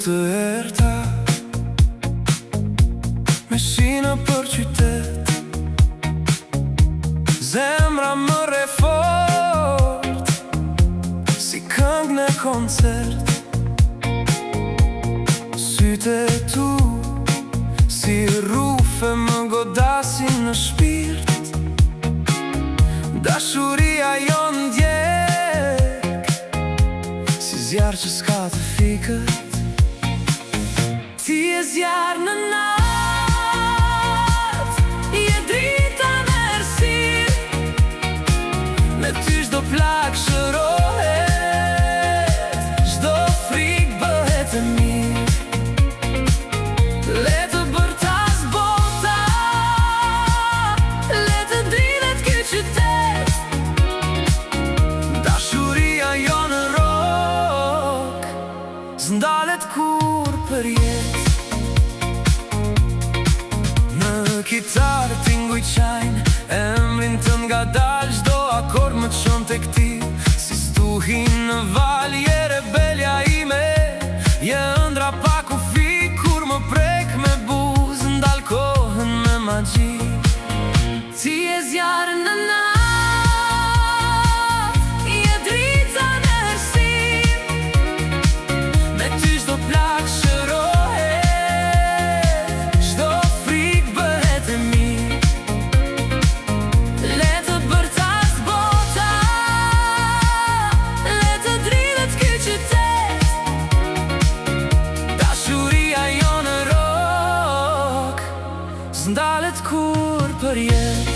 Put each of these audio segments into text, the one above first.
të erta, me shina për qytet, zemra më re fort, si këngë në koncert. Sytë e tu, si rufe më godasin në shpirt, dashuria jo ndjek, si zjarë që s'ka të fikët. Ti e zjarë në nat, je drita në errësirë, me ty çdo plak shërohet, çdo frikë bëhet e mirë. Le të bërtas bota, le të dritet ky qytet, dashuria jo në rok, s'ndalet kur për jetë. Në kitarë tinguj qajnë, emrin të nga dalë, çdo akord më çon tek ti, si stuhin në val. Je rebelja ime, je ëndra pa kufi, kur më prek me buzë, ndal kohën me magji. Ti e zjarë në nat, je drita në errësirë, me ty çdo plak shërohet, çdo frikë bëhet e mirë. Le të bërtas bota, le të dritet ky qytet, dashuria jo në rok, s'ndalet kur për jetë.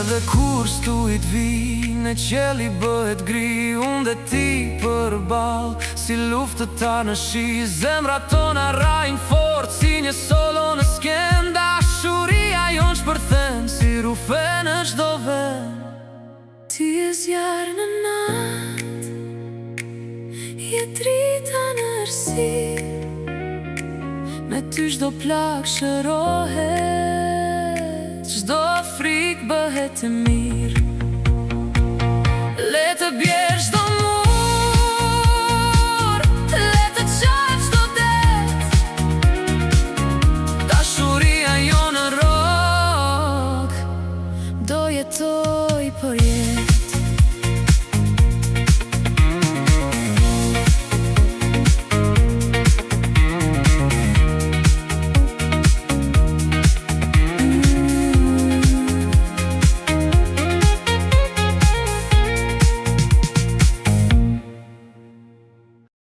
Edhe kur s'tuit vi, në qeli bëhet gri, unë dhe ti përball, si luftëta në shi. Zemra tona rajnë fort, si një solo në sken, dashuria jon shpërthen, si rufe në çdo vend. Ti e zjarë në nat, je drita në errësirë, me ty çdo plak shërohet, çdo frikë bëhet e mirë. Le të bjerë